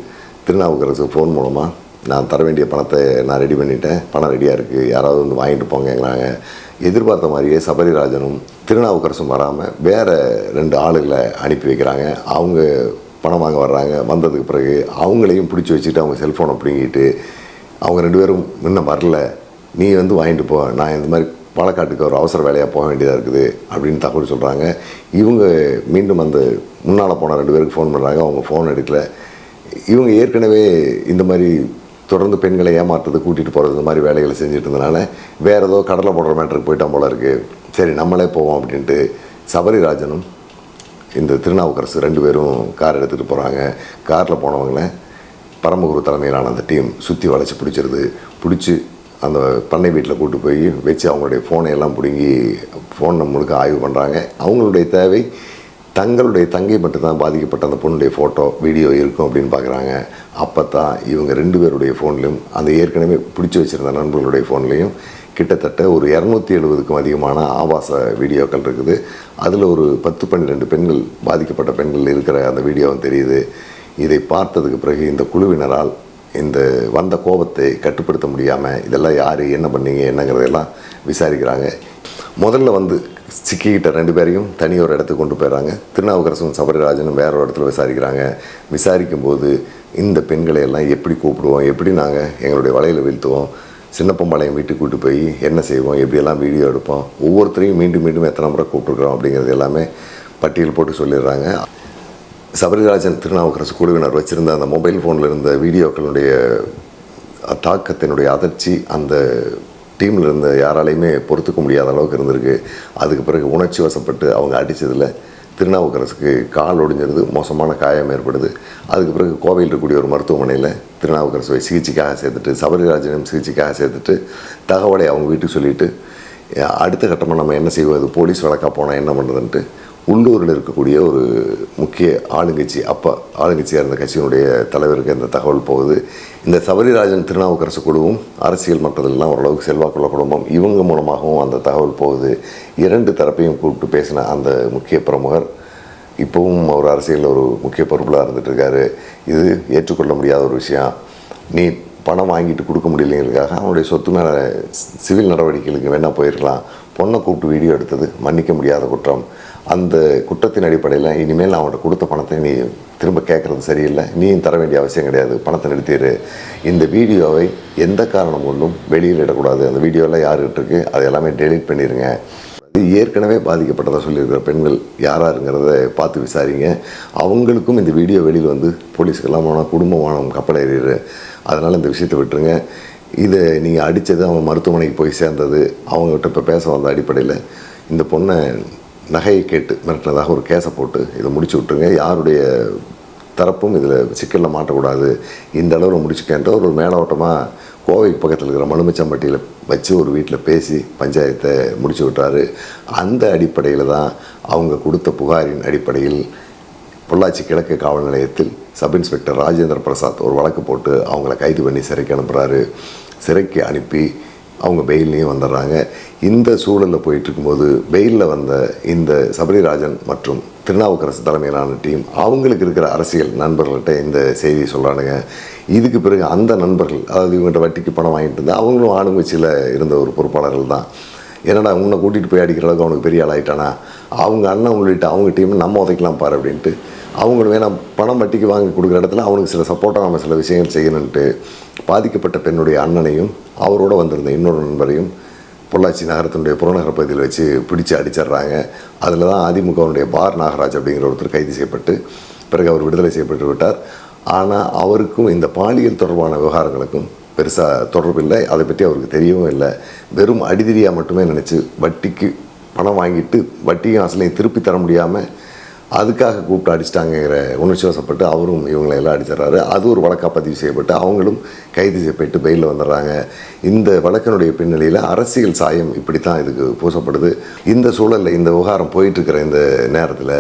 A: திருநாவுக்கரசு ஃபோன் மூலமாக நான் தர வேண்டிய பணத்தை நான் ரெடி பண்ணிட்டேன், பணம் ரெடியாக இருக்குது, யாராவது வந்து வாங்கிட்டு போங்கிறாங்க. எதிர்பார்த்த மாதிரியே சபரிராஜனும் திருநாவுக்கரசும் வராமல் வேறு 2 ஆளுகளை அனுப்பி வைக்கிறாங்க. அவங்க பணம் வாங்க வர்றாங்க. வந்ததுக்கு பிறகு அவங்களையும் பிடிச்சி வச்சுட்டு அவங்க செல்ஃபோனை பிடுங்கிட்டு அவங்க 2 பேரும் இன்னும் வரல, நீ வந்து வாங்கிட்டு போ, நான் இந்த மாதிரி பாலக்காட்டுக்கு ஒரு அவசர வேலையாக போக வேண்டியதாக இருக்குது அப்படின்னு தகவல் சொல்கிறாங்க. இவங்க மீண்டும் அந்த முன்னால் போன 2 பேருக்கு ஃபோன் பண்ணுறாங்க. அவங்க ஃபோன் எடுக்கலை. இவங்க ஏற்கனவே இந்த மாதிரி தொடர்ந்து பெண்களை ஏமாற்றுறது, கூட்டிகிட்டு போகிறது, இந்த மாதிரி வேலைகளை செஞ்சுட்டு இருந்தனால வேறு ஏதோ கடலை போடுற மேட்டருக்கு போயிட்டான் போல இருக்குது, சரி நம்மளே போவோம் அப்படின்ட்டு சபரிராஜனும் இந்த திருநாவுக்கரசு 2 பேரும் கார் எடுத்துகிட்டு போகிறாங்க. காரில் போனவங்களை பரமகுரு தலைமையிலான அந்த டீம் சுற்றி வளைச்சி பிடிச்சி அந்த பண்ணை வீட்டில் கூட்டு போய் வச்சு அவங்களுடைய ஃபோனை எல்லாம் பிடுங்கி ஃபோன் முழுக்க ஆய்வு பண்ணுறாங்க. அவங்களுடைய தேவை தங்களுடைய தங்கை மட்டும்தான் பாதிக்கப்பட்ட அந்த பொண்ணுடைய ஃபோட்டோ வீடியோ இருக்கும் அப்படின்னு பார்க்குறாங்க. அப்போ தான் இவங்க 2 பேருடைய ஃபோன்லேயும் அந்த ஏற்கனவே பிடிச்சி வச்சுருந்த நண்பர்களுடைய ஃபோன்லேயும் கிட்டத்தட்ட ஒரு 270க்கும் அதிகமான ஆபாச வீடியோக்கள் இருக்குது. அதில் ஒரு 10-12 பெண்கள், பாதிக்கப்பட்ட பெண்கள் இருக்கிற அந்த வீடியோவும் தெரியுது. இதை பார்த்ததுக்கு பிறகு இந்த குழுவினரால் இந்த வந்த கோபத்தை கட்டுப்படுத்த முடியாமல் இதெல்லாம் யார் என்ன பண்ணீங்க என்னங்கிறதெல்லாம் விசாரிக்கிறாங்க. முதல்ல வந்து சிக்கிக்கிட்ட 2 பேரையும் தனி ஒரு இடத்துக்கு கொண்டு போயிடுறாங்க. திருநாவுக்கரசும் சபரிராஜனும் வேற ஒரு இடத்துல விசாரிக்கிறாங்க. விசாரிக்கும்போது இந்த பெண்களை எல்லாம் எப்படி கூப்பிடுவோம், எப்படி நாங்கள் எங்களுடைய வலையில் வீழ்த்துவோம், சின்னப்பம்பாளையம் வீட்டுக்கு கூட்டு போய் என்ன செய்வோம், எப்படியெல்லாம் வீடியோ எடுப்போம், ஒவ்வொருத்தரையும் மீண்டும் மீண்டும் எத்தனை முறை கூப்பிட்டுருக்குறோம் அப்படிங்கிறது எல்லாமே பட்டியல் போட்டு சொல்லிடுறாங்க. சபரிராஜன் திருநாவுக்கரசு குழுவினர் வச்சுருந்த அந்த மொபைல் ஃபோனில் இருந்த வீடியோக்களுடைய தாக்கத்தினுடைய அதிர்ச்சி அந்த டீமில் இருந்த யாராலையுமே பொறுத்துக்க முடியாத அளவுக்கு இருந்திருக்கு. அதுக்கு பிறகு உணர்ச்சி வசப்பட்டு அவங்க அடித்ததில் திருநாவுக்கரசுக்கு கால் ஒடிஞ்சிருது, மோசமான காயம் ஏற்படுது. அதுக்கு பிறகு கோவையில் இருக்கக்கூடிய ஒரு மருத்துவமனையில் திருநாவுக்கரசுவை சிகிச்சைக்காக சேர்த்துட்டு சபரிராஜனையும் சிகிச்சைக்காக சேர்த்துட்டு தகவலை அவங்க வீட்டுக்கு சொல்லிவிட்டு அடுத்த கட்டமாக நம்ம என்ன செய்வோம், இது போலீஸ் வழக்காக போனால் என்ன பண்ணுறதுன்ட்டு உள்ளூரில் இருக்கக்கூடிய ஒரு முக்கிய ஆளுங்கட்சி, அப்போ ஆளுங்கட்சியாக இருந்த கட்சியினுடைய தலைவருக்கு இந்த தகவல் போகுது. இந்த சபரிராஜன் திருநாவுக்கரசு குழுவும் அரசியல் மட்டத்திலலாம் ஓரளவுக்கு செல்வாக்குள்ள குடும்பம், இவங்க மூலமாகவும் அந்த தகவல் போகுது. 2 தரப்பையும் கூப்பிட்டு பேசின அந்த முக்கிய பிரமுகர் இப்போவும் அவர் அரசியலில் ஒரு முக்கிய பொறுப்பில் இருந்துகிட்ருக்காரு. இது ஏற்றுக்கொள்ள முடியாத ஒரு விஷயம். நீ பணம் வாங்கிட்டு கொடுக்க முடியலைங்கிறதுக்காக அவனுடைய சொத்து மேலே சிவில் நடவடிக்கைகளுக்கு வேணால் போயிருக்கலாம். பொண்ணை கூப்பிட்டு வீடியோ எடுத்தது மன்னிக்க முடியாத குற்றம். அந்த குற்றத்தின் அடிப்படையில் இனிமேல் அவன்கிட்ட கொடுத்த பணத்தை நீ திரும்ப கேட்குறது சரியில்லை, நீயும் தர வேண்டிய அவசியம் கிடையாது, பணத்தை நிறுத்திடு. இந்த வீடியோவை எந்த காரணம் கொண்டும் வெளியில் இடக்கூடாது. அந்த வீடியோவில் யாருக்கிட்ட இருக்குது அதை எல்லாமே டெலீட் பண்ணிடுங்க. ஏற்கனவே பாதிக்கப்பட்டதாக சொல்லியிருக்கிற பெண்கள் யாராருங்கிறத பார்த்து விசாரிங்க. அவங்களுக்கும் இந்த வீடியோ வெளியில் வந்து போலீஸுக்கெல்லாம் போனால் குடும்பமானம் கப்பலேறிடு. அதனால் இந்த விஷயத்தை விட்டுருங்க. இதை நீங்கள் அடித்தது அவன் மருத்துவமனைக்கு போய் சேர்ந்தது அவங்ககிட்ட இப்போ பேச வந்த அடிப்படையில் இந்த பொண்ணை நகையை கேட்டு மிரட்டினதாக ஒரு கேஸை போட்டு இதை முடிச்சு விட்டுருங்க. யாருடைய தரப்பும் இதில் சிக்கலில் மாட்டக்கூடாது. இந்த அளவில் முடிச்சுக்கன்ற ஒரு மேலோட்டமாக கோவைக்கு பக்கத்தில் இருக்கிற மலுமிச்சம்பட்டியில் வச்சு ஒரு வீட்டில் பேசி பஞ்சாயத்தை முடிச்சு விட்டார். அந்த அடிப்படையில் தான் அவங்க கொடுத்த புகாரின் அடிப்படையில் பொள்ளாச்சி கிழக்கு காவல் நிலையத்தில் சப் இன்ஸ்பெக்டர் ராஜேந்திர பிரசாத் ஒரு வழக்கு போட்டு அவங்கள கைது பண்ணி சிறைக்கு அனுப்புகிறாரு. சிறைக்கு அனுப்பி அவங்க பெயிலையும் வந்துடுறாங்க. இந்த சூழலில் போயிட்டுருக்கும்போது பெயிலில் வந்த இந்த சபரிராஜன் மற்றும் திருநாவுக்கரசு தலைமையிலான டீம் அவங்களுக்கு இருக்கிற அரசியல் நண்பர்கள்ட்ட இந்த செய்தியை சொல்கிறானுங்க. இதுக்கு பிறகு அந்த நண்பர்கள், அதாவது இவங்கள்ட்ட வட்டிக்கு பணம் வாங்கிட்டு இருந்தால் அவங்களும் ஆளுங்கட்சியில் இருந்த ஒரு பொறுப்பாளர்கள் தான். என்னடா உன்னை கூட்டிகிட்டு போய் அடிக்கிற அளவுக்கு அவனுக்கு பெரிய ஆள் ஆகிட்டானா, அவங்க அண்ணன் உள்ளிட்ட அவங்க டீம் நம்ம உதைக்கலாம் பாரு அப்படின்ட்டு அவங்களும் வேணாம் பணம் வட்டிக்கு வாங்கி கொடுக்குற இடத்துல அவனுக்கு சில சப்போர்ட்டாக நம்ம சில விஷயங்கள் செய்யணுன்ட்டு பாதிக்கப்பட்ட பெண்ணுடைய அண்ணனையும் அவரோட வந்திருந்த இன்னொரு நண்பரையும் பொள்ளாச்சி நகரத்தினுடைய புறநகர் பகுதியில் வச்சு பிடிச்சி அடிச்சிடுறாங்க. அதில் தான் அதிமுகவுடைய பார் நாகராஜ் அப்படிங்கிற ஒருத்தர் கைது செய்யப்பட்டு பிறகு அவர் விடுதலை செய்யப்பட்டு விட்டார். ஆனால் அவருக்கும் இந்த பாலியல் தொடர்பான விவகாரங்களுக்கும் பெருசாக தொடர்பில்லை. அதை பற்றி அவருக்கு தெரியவும் இல்லை. வெறும் அடிதிரியாக மட்டுமே நினச்சி வட்டிக்கு பணம் வாங்கிட்டு வட்டியும் அசலையும் திருப்பி தர முடியாமல் அதுக்காக கூப்பிட்டு அடிச்சிட்டாங்கிற உணர்ச்சி வசப்பட்டு அவரும் இவங்களை எல்லாம் அடிச்சிடறாரு. அது ஒரு வழக்காக பதிவு செய்யப்பட்டு அவங்களும் கைது செய்யப்பட்டு பெயிலில் வந்துடுறாங்க. இந்த வழக்கினுடைய பின்னணியில் அரசியல் சாயம் இப்படித்தான் இதுக்கு பூசப்படுது. இந்த சூழலில் இந்த விவகாரம் போயிட்டுருக்கிற இந்த நேரத்தில்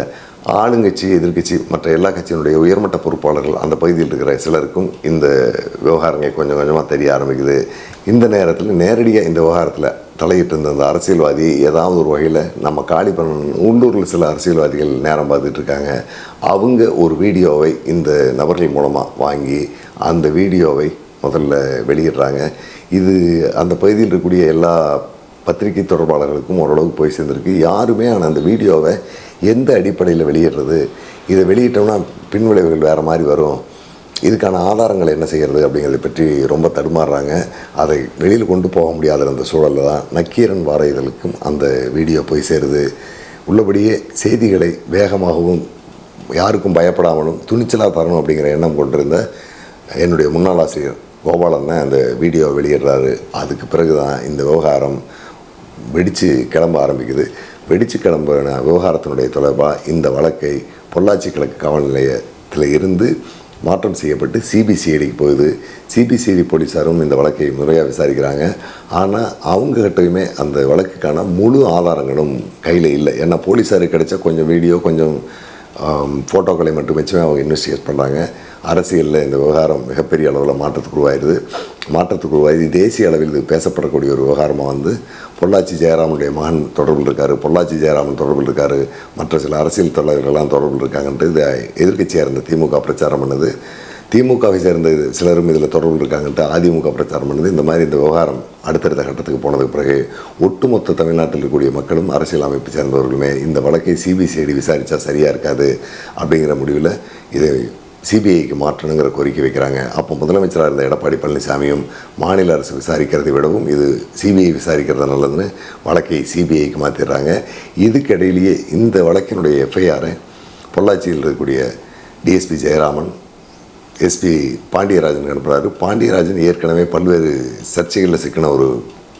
A: ஆளுங்கட்சி எதிர்கட்சி மற்ற எல்லா கட்சியினுடைய உயர்மட்ட பொறுப்பாளர்கள் அந்த பகுதியில் இருக்கிற சிலருக்கும் இந்த விவகாரங்கள் கொஞ்சம் கொஞ்சமாக தெரிய ஆரம்பிக்குது. இந்த நேரத்தில் நேரடியாக இந்த விவகாரத்தில் தலையிட்டு இருந்த அந்த அரசியல்வாதி ஏதாவது ஒரு வகையில் நம்ம காலி பண்ணணும். உள்ளூரில் சில அரசியல்வாதிகள் நேரம் பார்த்துட்ருக்காங்க. அவங்க ஒரு வீடியோவை இந்த நபர்கள் மூலமாக வாங்கி அந்த வீடியோவை முதல்ல வெளியிடுறாங்க. இது அந்த பகுதியில் இருக்கக்கூடிய எல்லா பத்திரிகை தொடர்பாளர்களுக்கும் ஓரளவுக்கு போய் சேர்ந்துருக்கு. யாருமே ஆனால் அந்த வீடியோவை எந்த அடிப்படையில் வெளியிடுறது, இதை வெளியிட்டோம்னா பின்விளைவுகள் வேறு மாதிரி வரும், இதுக்கான ஆதாரங்களை என்ன செய்கிறது அப்படிங்கிறத பற்றி ரொம்ப தடுமாறுறாங்க. அதை வெளியில் கொண்டு போக முடியாத அந்த சூழலில் தான் நக்கீரன் வார இதழுக்கும் அந்த வீடியோ போய் சேருது. உள்ளபடியே செய்திகளை வேகமாகவும் யாருக்கும் பயப்படாமலும் துணிச்சலாக தரணும் அப்படிங்கிற எண்ணம் கொண்டிருந்த என்னுடைய முன்னாள் ஆசிரியர் கோபாலன் தான் அந்த வீடியோ வெளியிடுறாரு. அதுக்கு பிறகு தான் இந்த விவகாரம் வெடித்து கிளம்ப ஆரம்பிக்குது. வெடித்து கிளம்பின விவகாரத்தினுடைய தொடர்பாக இந்த வழக்கை பொள்ளாச்சி கிழக்கு காவல் நிலையத்தில் இருந்து மாற்றம் செய்யப்பட்டு சிபிசிஐடிக்கு போகுது. சிபிசிஐடி போலீஸாரும் இந்த வழக்கை முறையாக விசாரிக்கிறாங்க. ஆனால் அவங்ககிட்டையுமே அந்த வழக்குக்கான முழு ஆதாரங்களும் கையில் இல்லை. ஏன்னா போலீஸாருக்கு கிடைச்ச கொஞ்சம் வீடியோ கொஞ்சம் ஃபோட்டோக்களை மட்டும் வச்சுமே அவங்க இன்வெஸ்டிகேட் பண்ணுறாங்க. அரசியலில் இந்த விவகாரம் மிகப்பெரிய அளவில் மாற்றத்துக்கு உருவாயிருது. தேசிய அளவில் இது பேசப்படக்கூடிய ஒரு விவகாரமாக வந்து பொள்ளாச்சி ஜெயராமனுடைய மகன் தொடர்பில் இருக்கார், பொள்ளாச்சி ஜெயராமன் தொடர்பில் இருக்கார், மற்ற சில அரசியல் தலைவர்கள்லாம் தொடர்பில் இருக்காங்கன்ட்டு இது எதிர்க்கட்சியாக இருந்த திமுக பிரச்சாரம் பண்ணுது. திமுகவை சேர்ந்த சிலரும் இதில் தொடர்பில் இருக்காங்கன்ட்டு அதிமுக பிரச்சாரம் பண்ணுது. இந்த மாதிரி இந்த விவகாரம் அடுத்தடுத்த கட்டத்துக்கு போனதுக்கு பிறகு ஒட்டுமொத்த தமிழ்நாட்டில் இருக்கக்கூடிய மக்களும் அரசியல் அமைப்பு சேர்ந்தவர்களுமே இந்த வழக்கை சிபிசிஐடி விசாரித்தா சரியாக இருக்காது அப்படிங்கிற முடிவில் இதை சிபிஐக்கு மாற்றணுங்கிற கோரிக்கை வைக்கிறாங்க. அப்போ முதலமைச்சராக இருந்த எடப்பாடி பழனிசாமியும் மாநில அரசு விசாரிக்கிறதை விடவும் இது சிபிஐ விசாரிக்கிறது நல்லதுன்னு வழக்கை சிபிஐக்கு மாற்றிடுறாங்க. இதுக்கிடையிலேயே இந்த வழக்கினுடைய எஃப்ஐஆரை பொள்ளாச்சியில் இருக்கக்கூடிய டிஎஸ்பி ஜெயராமன் எஸ்பி பாண்டியராஜன் அனுப்புகிறாரு. பாண்டியராஜன் ஏற்கனவே பல்வேறு சர்ச்சைகளில் சிக்கின ஒரு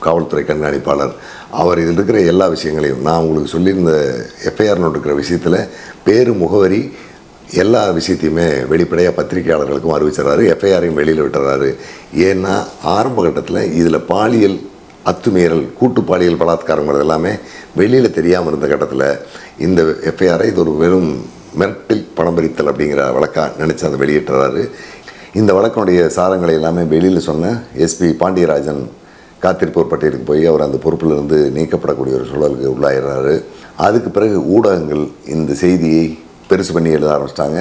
A: காவல்துறை கண்காணிப்பாளர். அவர் இதில் இருக்கிற எல்லா விஷயங்களையும் நான் உங்களுக்கு சொல்லியிருந்த எஃப்ஐஆர் நோட் இருக்கிற விஷயத்தில் பேரு முகவரி எல்லா விஷயத்தையுமே வெளிப்படையாக பத்திரிகையாளர்களுக்கும் அறிவிச்சிடறாரு. எஃப்ஐஆரையும் வெளியில் விட்டுறாரு. ஏன்னா ஆரம்ப கட்டத்தில் இதில் பாலியல் அத்துமீறல் கூட்டு பாலியல் பலாத்காரங்கிறது எல்லாமே வெளியில் தெரியாமல் இருந்த கட்டத்தில் இந்த எஃப்ஐஆரை இது ஒரு வெறும் மிரட்டில் பணம் பறித்தல் அப்படிங்கிற வழக்காக நினச்சி அதை வெளியிட்டுறாரு. இந்த வழக்கினுடைய சாரங்களை எல்லாமே வெளியில் சொன்ன எஸ்பி பாண்டியராஜன் காத்திருப்போர் பட்டியலுக்கு போய் அவர் அந்த பொறுப்பிலிருந்து நீக்கப்படக்கூடிய ஒரு சூழலுக்கு உள்ளாயிடுறாரு. அதுக்கு பிறகு ஊடகங்கள் இந்த செய்தியை பெருசு பண்ணி எழுத ஆரம்பிச்சிட்டாங்க.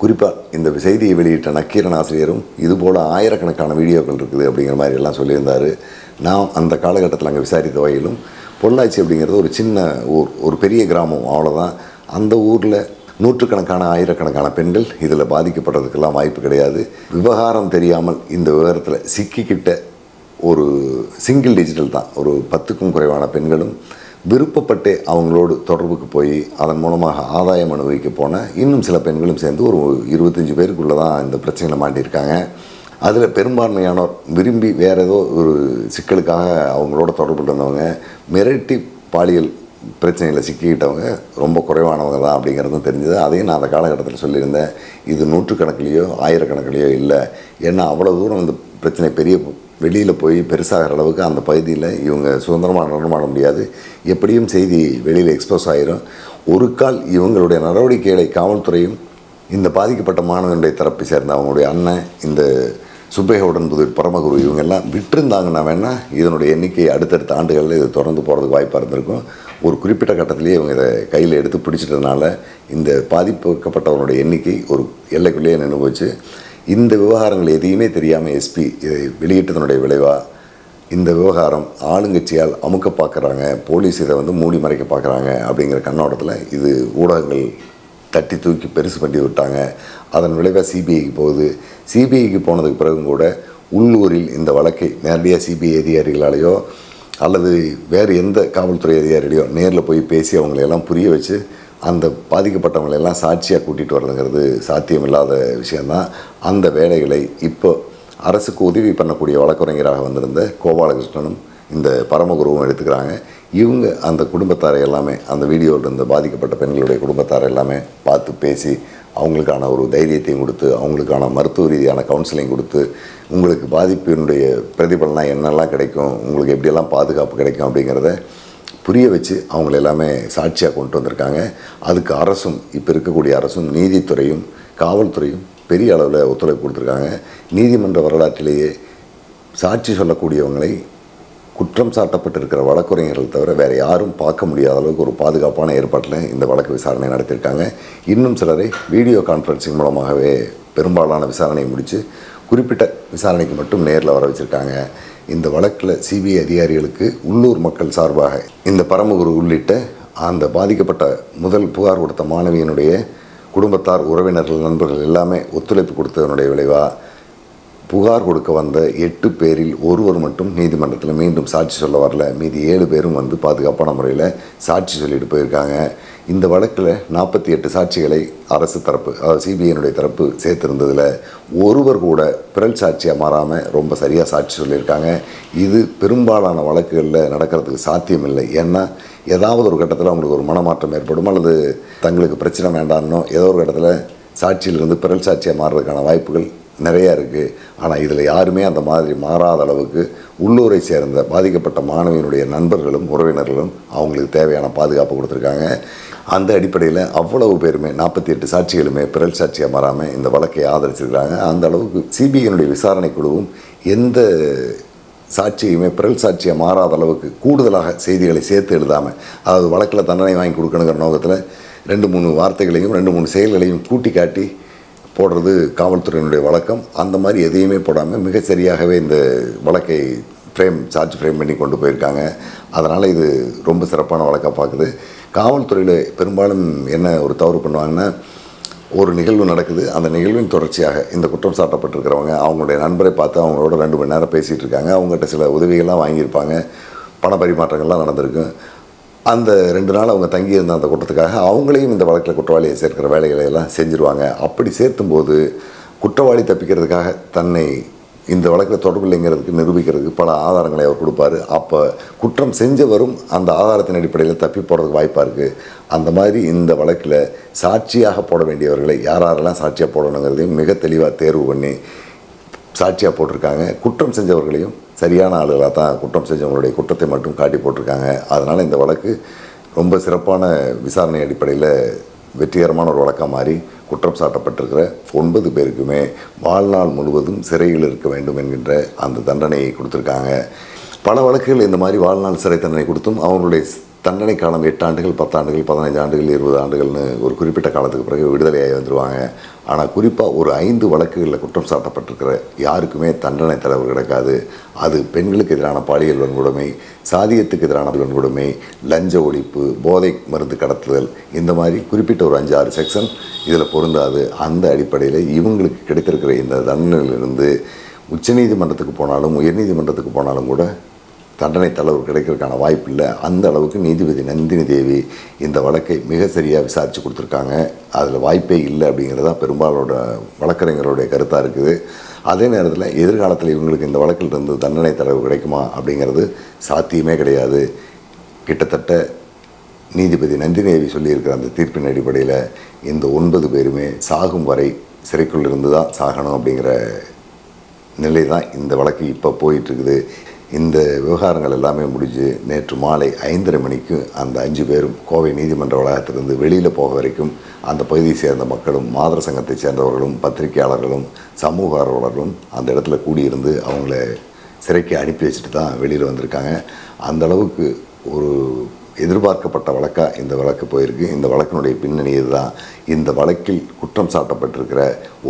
A: குறிப்பாக இந்த செய்தியை வெளியிட்ட நக்கீரன் ஆசிரியரும் இதுபோல் ஆயிரக்கணக்கான வீடியோக்கள் இருக்குது அப்படிங்கிற மாதிரி எல்லாம் சொல்லியிருந்தார். நான் அந்த காலகட்டத்தில் அங்கே விசாரித்த வகையிலும் பொள்ளாச்சி அப்படிங்கிறது ஒரு சின்ன ஊர், ஒரு பெரிய கிராமம், அவ்வளோதான். அந்த ஊரில் நூற்றுக்கணக்கான ஆயிரக்கணக்கான பெண்கள் இதில் பாதிக்கப்படுறதுக்கெல்லாம் வாய்ப்பு கிடையாது. விவகாரம் தெரியாமல் இந்த விவகாரத்தில் சிக்கிக்கிட்ட ஒரு சிங்கிள் டிஜிட்டல் தான், ஒரு 10க்கும் குறைவான பெண்களும் விருப்பப்பட்டு அவங்களோடு தொடர்புக்கு போய் அதன் மூலமாக ஆதாயம் அனுபவிக்க போன இன்னும் சில பெண்களும் சேர்ந்து ஒரு 25 பேருக்குள்ளே தான் இந்த பிரச்சனையில் மாட்டியிருக்காங்க. அதில் பெரும்பான்மையானோர் விரும்பி வேறு ஏதோ ஒரு சிக்கலுக்காக அவங்களோட தொடர்பு இருந்தவங்க, மிரட்டி பாலியல் பிரச்சனையில் சிக்கிக்கிட்டவங்க ரொம்ப குறைவானவங்க தான் அப்படிங்கிறதும் தெரிஞ்சது. அதையும் நான் அந்த காலகட்டத்தில் சொல்லியிருந்தேன். இது நூற்றுக்கணக்கிலேயோ ஆயிரக்கணக்கிலேயோ இல்லை. ஏன்னா அவ்வளோ தூரம் இந்த பிரச்சனை பெரிய வெளியில் போய் பெருசாகிற அளவுக்கு அந்த பகுதியில் இவங்க சுதந்திரமாக நடமாட முடியாது. எப்படியும் செய்தி வெளியில் எக்ஸ்போஸ் ஆகிரும். ஒரு கால் இவங்களுடைய நடவடிக்கைகளை காவல்துறையும் இந்த பாதிக்கப்பட்ட மாணவனுடைய தரப்பை சேர்ந்த அவங்களுடைய அண்ணன், இந்த சுப்பையவுடன் புதிர் பரமகுரு இவங்கெல்லாம் விட்டுருந்தாங்கன்னா வேணால் இதனுடைய எண்ணிக்கை அடுத்தடுத்த ஆண்டுகளில் இது தொடர்ந்து போகிறதுக்கு வாய்ப்பாக இருந்திருக்கும். ஒரு குறிப்பிட்ட கட்டத்திலேயே இவங்க இதை கையில் எடுத்து பிடிச்சிட்டதுனால இந்த பாதிக்கப்பட்டவனுடைய எண்ணிக்கை ஒரு எல்லைக்குள்ளேயே நின்று போச்சு. இந்த விவகாரங்கள் எதையுமே தெரியாமல் எஸ்பி இதை வெளியிட்டதனுடைய விளைவாக இந்த விவகாரம் ஆளுங்கட்சியால் அமுக்க பார்க்குறாங்க, போலீஸ் இதை மூடி மறைக்க பார்க்குறாங்க அப்படிங்கிற கண்ணோட்டத்தில் இது ஊடகங்கள் தட்டி தூக்கி பெருசு பண்ணி விட்டாங்க. அதன் விளைவாக சிபிஐக்கு போகுது. சிபிஐக்கு போனதுக்கு பிறகும் கூட உள்ளூரில் இந்த வழக்கை நேரடியாக சிபிஐ அதிகாரிகளாலேயோ அல்லது வேறு எந்த காவல்துறை அதிகாரிகளையோ நேரில் போய் பேசி அவங்களையெல்லாம் புரிய வச்சு அந்த பாதிக்கப்பட்டவங்களெல்லாம் சாட்சியாக கூட்டிகிட்டு வரதுங்கிறது சாத்தியமில்லாத விஷயந்தான். அந்த வேலைகளை இப்போ அரசுக்கு உதவி பண்ணக்கூடிய வழக்கறிஞராக வந்திருந்த கோபாலகிருஷ்ணனும் இந்த பரமகுருவும் எடுத்துக்கிறாங்க. இவங்க அந்த குடும்பத்தாரை எல்லாமே, அந்த வீடியோவில் இருந்த பாதிக்கப்பட்ட பெண்களுடைய குடும்பத்தாரை எல்லாமே பார்த்து பேசி அவங்களுக்கான ஒரு தைரியத்தையும் கொடுத்து அவங்களுக்கான மருத்துவ ரீதியான கவுன்சிலிங் கொடுத்து உங்களுக்கு பாதிப்பினுடைய பிரதிபலனாக என்னெல்லாம் கிடைக்கும், உங்களுக்கு எப்படியெல்லாம் பாதுகாப்பு கிடைக்கும் அப்படிங்கிறத புரிய வச்சு அவங்கள எல்லாமே சாட்சியாக கொண்டு வந்திருக்காங்க. அதுக்கு அரசும், இப்போ இருக்கக்கூடிய அரசும், நீதித்துறையும் காவல்துறையும் பெரிய அளவில் ஒத்துழைப்பு கொடுத்துருக்காங்க. நீதிமன்ற வரலாற்றிலேயே சாட்சி சொல்லக்கூடியவங்களை குற்றம் சாட்டப்பட்டிருக்கிற வழக்கறிஞர்கள் தவிர வேறு யாரும் பார்க்க முடியாத அளவுக்கு ஒரு பாதுகாப்பான ஏற்பாட்டில் இந்த வழக்கு விசாரணை நடத்தியிருக்காங்க. இன்னும் சிலரை வீடியோ கான்ஃபரன்சிங் மூலமாகவே பெரும்பாலான விசாரணையை முடித்து குறிப்பிட்ட விசாரணைக்கு மட்டும் நேரில் வர வச்சுருக்காங்க. இந்த வழக்கில் சிபிஐ அதிகாரிகளுக்கு உள்ளூர் மக்கள் சார்பாக இந்த பரமகுரு உள்ளிட்ட அந்த பாதிக்கப்பட்ட முதல் புகார் கொடுத்த மாணவியினுடைய குடும்பத்தார், உறவினர்கள், நண்பர்கள் எல்லாமே ஒத்துழைப்பு கொடுத்ததனுடைய விளைவாக புகார் கொடுக்க வந்த 8 பேரில் ஒருவர் மட்டும் நீதிமன்றத்தில் மீண்டும் சாட்சி சொல்ல வரல. மீதி 7 பேரும் பாதுகாப்பான முறையில் சாட்சி சொல்லிட்டு போயிருக்காங்க. இந்த வழக்கில் 48 சாட்சிகளை அரசு தரப்பு, அதாவது சிபிஐனுடைய தரப்பு சேர்த்துருந்ததில் ஒருவர் கூட பிறல் சாட்சியாக மாறாமல் ரொம்ப சரியாக சாட்சி சொல்லியிருக்காங்க. இது பெரும்பாலான வழக்குகளில் நடக்கிறதுக்கு சாத்தியமில்லை. ஏன்னா ஏதாவது ஒரு கட்டத்தில் அவங்களுக்கு ஒரு மனமாற்றம் ஏற்படும், அல்லது தங்களுக்கு பிரச்சனை வேண்டாம்னோ ஏதோ ஒரு கட்டத்தில் சாட்சியிலிருந்து பிறல் சாட்சியாக மாறுறதுக்கான வாய்ப்புகள் நிறையா இருக்குது. ஆனால் இதில் யாருமே அந்த மாதிரி மாறாத அளவுக்கு உள்ளூரை சேர்ந்த பாதிக்கப்பட்ட மாணவியினுடைய நண்பர்களும் உறவினர்களும் அவங்களுக்கு தேவையான பாதுகாப்பு கொடுத்துருக்காங்க. அந்த அடிப்படையில் அவ்வளவு பேருமே 48 சாட்சிகளுமே பிறல் சாட்சியாக மாறாமல் இந்த வழக்கை ஆதரிச்சிருக்கிறாங்க. அந்த அளவுக்கு சிபிஐனுடைய விசாரணை குழுவும் எந்த சாட்சியுமே பிறல் சாட்சியாக மாறாத அளவுக்கு கூடுதலாக செய்திகளை சேர்த்து எழுதாமல், அதாவது வழக்கில் தண்டனை வாங்கி கொடுக்கணுங்கிற நோக்கத்தில் 2-3 வார்த்தைகளையும் 2-3 செயல்களையும் கூட்டி காட்டி போடுறது காவல்துறையினுடைய வழக்கம். அந்த மாதிரி எதையுமே போடாமல் மிக சரியாகவே இந்த வழக்கை சார்ஜ் ஃப்ரேம் பண்ணி கொண்டு போயிருக்காங்க. அதனால் இது ரொம்ப சிறப்பான வழக்காக பார்க்குது. காவல்துறையில் பெரும்பாலும் என்ன ஒரு தவறு பண்ணுவாங்கன்னா, ஒரு நிகழ்வு நடக்குது, அந்த நிகழ்வின் தொடர்ச்சியாக இந்த குற்றம் சாட்டப்பட்டிருக்கிறவங்க அவங்களுடைய நண்பரை பார்த்து அவங்களோட 2 மணி நேரம் பேசிகிட்டு இருக்காங்க. அவங்ககிட்ட சில உதவிகள்லாம் வாங்கியிருப்பாங்க, பண பரிமாற்றங்கள்லாம் நடந்திருக்கு. அந்த 2 நாள் அவங்க தங்கியிருந்த அந்த குற்றத்துக்காக அவங்களையும் இந்த வழக்கில் குற்றவாளியை சேர்க்கிற வேலைகளை எல்லாம் செஞ்சுருவாங்க. அப்படி சேர்த்தும்போது குற்றவாளி தப்பிக்கிறதுக்காக தன்னை இந்த வழக்கில் தொடர்பு இல்லைங்கிறதுக்கு நிரூபிக்கிறதுக்கு பல ஆதாரங்களை அவர் கொடுப்பார். அப்போ குற்றம் செஞ்சவரும் அந்த ஆதாரத்தின் அடிப்படையில் தப்பி போடுறதுக்கு வாய்ப்பாக இருக்குது. அந்த மாதிரி இந்த வழக்கில் சாட்சியாக போட வேண்டியவர்களை யாரெல்லாம் சாட்சியாக போடணுங்கிறதையும் மிக தெளிவாக தேர்வு பண்ணி சாட்சியாக போட்டிருக்காங்க. குற்றம் செஞ்சவர்களையும் சரியான ஆளுகளாக தான் குற்றம் செஞ்சவங்களுடைய குற்றத்தை மட்டும் காட்டி போட்டிருக்காங்க. அதனால் இந்த வழக்கு ரொம்ப சிறப்பான விசாரணை அடிப்படையில் வெற்றிகரமான ஒரு வழக்காக மாறி குற்றம் சாட்டப்பட்டிருக்கிற 9 பேருக்குமே வாழ்நாள் முழுவதும் சிறையில் இருக்க வேண்டும் என்கின்ற அந்த தண்டனையை கொடுத்துருக்காங்க. பல வழக்குகள் இந்த மாதிரி வாழ்நாள் சிறை தண்டனை கொடுத்தும் அவங்களுடைய தண்டனை காலம் 8 ஆண்டுகள் 10 ஆண்டுகள் 15 ஆண்டுகள் 20 ஆண்டுகள்னு ஒரு குறிப்பிட்ட காலத்துக்கு பிறகு விடுதலையாகி வந்துடுவாங்க. ஆனால் குறிப்பாக ஒரு 5 வழக்குகளில் குற்றம் சாட்டப்பட்டிருக்கிற யாருக்குமே தண்டனை தளர்வு கிடைக்காது. அது பெண்களுக்கு எதிரான பாலியல் வன்கொடுமை, சாதியத்துக்கு எதிரான வன்கொடுமை, லஞ்ச ஒழிப்பு, போதை மருந்து கடத்துதல், இந்த மாதிரி குறிப்பிட்ட ஒரு 5-6 செக்ஷன் இதில் பொருந்தாது. அந்த அடிப்படையில் இவங்களுக்கு கிடைத்திருக்கிற இந்த தண்டனையிலிருந்து உச்சநீதிமன்றத்துக்கு போனாலும் உயர்நீதிமன்றத்துக்கு போனாலும் கூட தண்டனை தளர்வு கிடைக்கிறதுக்கான வாய்ப்பு இல்லை. அந்த அளவுக்கு நீதிபதி நந்தினி தேவி இந்த வழக்கை மிக சரியாக விசாரித்து கொடுத்துருக்காங்க. அதில் வாய்ப்பே இல்லை அப்படிங்கிறது தான் பெரும்பாலோட வழக்கறிஞர்களுடைய கருத்தாக இருக்குது. அதே நேரத்தில் எதிர்காலத்தில் இவங்களுக்கு இந்த வழக்கிலிருந்து தண்டனை தளர்வு கிடைக்குமா அப்படிங்கிறது சாத்தியமே கிடையாது. கிட்டத்தட்ட நீதிபதி நந்தினி தேவி சொல்லியிருக்கிற அந்த தீர்ப்பின் அடிப்படையில் இந்த 9 பேருமே சாகும் வரை சிறைக்குள் இருந்து தான் சாகணும் அப்படிங்கிற நிலை தான் இந்த வழக்கு இப்போ போயிட்டுருக்குது. இந்த விவகாரங்கள் எல்லாமே முடிஞ்சு நேற்று மாலை 5:30 மணிக்கு அந்த 5 பேரும் கோவை நீதிமன்ற வளாகத்திலிருந்து வெளியில் போக வரைக்கும் அந்த பகுதியை சேர்ந்த மக்களும், மாதர் சங்கத்தை சேர்ந்தவர்களும், பத்திரிகையாளர்களும், சமூக ஆர்வலர்களும் அந்த இடத்துல கூடியிருந்து அவங்கள சிறைக்கு அனுப்பி வச்சுட்டு தான் வெளியில் வந்திருக்காங்க. அந்த அளவுக்கு ஒரு எதிர்பார்க்கப்பட்ட வழக்காக இந்த வழக்கு போயிருக்கு. இந்த வழக்கினுடைய பின்னணி இதுதான். இந்த வழக்கில் குற்றம் சாட்டப்பட்டிருக்கிற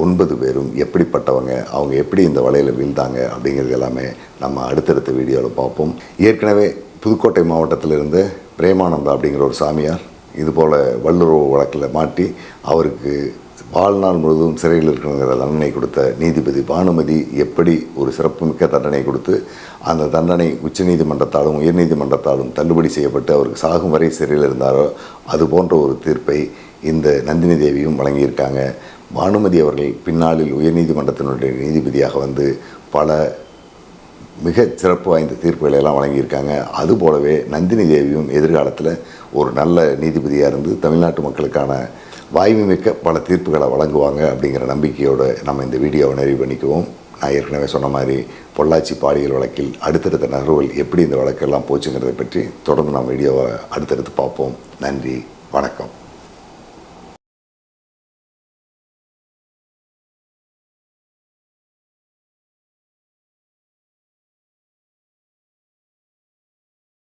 A: 9 பேரும் எப்படிப்பட்டவங்க, அவங்க எப்படி இந்த வலையில் வீழ்ந்தாங்க அப்படிங்கிறது எல்லாமே நம்ம அடுத்தடுத்த வீடியோவில் பார்ப்போம். ஏற்கனவே புதுக்கோட்டை மாவட்டத்தில் இருந்த பிரேமானந்தா அப்படிங்கிற ஒரு சாமியார் இதுபோல் வல்லுறவு வழக்கில் மாட்டி அவருக்கு வாழ்நாள் முழுவதும் சிறையில் இருக்கணுங்கிற தண்டனை கொடுத்த நீதிபதி பானுமதி எப்படி ஒரு சிறப்புமிக்க தண்டனை கொடுத்து அந்த தண்டனை உச்சநீதிமன்றத்தாலும் உயர்நீதிமன்றத்தாலும் தள்ளுபடி செய்யப்பட்டு அவருக்கு சாகும் வரை சிறையில் இருந்தாரோ அது போன்ற ஒரு தீர்ப்பை இந்த நந்தினி தேவியும் வழங்கியிருக்காங்க. பானுமதி அவர்கள் பின்னாளில் உயர்நீதிமன்றத்தினுடைய நீதிபதியாக வந்து பல மிக சிறப்பு வாய்ந்த தீர்ப்புகளை எல்லாம் வழங்கியிருக்காங்க. அதுபோலவே நந்தினி தேவியும் எதிர்காலத்தில் ஒரு நல்ல நீதிபதியாக இருந்து தமிழ்நாட்டு மக்களுக்கான வாய்மைமிக்க பல தீர்ப்புகளை வழங்குவாங்க அப்படிங்கிற நம்பிக்கையோடு நம்ம இந்த வீடியோவை நிறைவு பண்ணிக்குவோம். நான் ஏற்கனவே சொன்ன மாதிரி பொள்ளாச்சி பாலியல் வழக்கில் அடுத்தடுத்த நகர்வுகள் எப்படி இந்த வழக்கெல்லாம் போச்சுங்கிறதை பற்றி தொடர்ந்து நம்ம வீடியோவை அடுத்தடுத்து பார்ப்போம். நன்றி, வணக்கம்.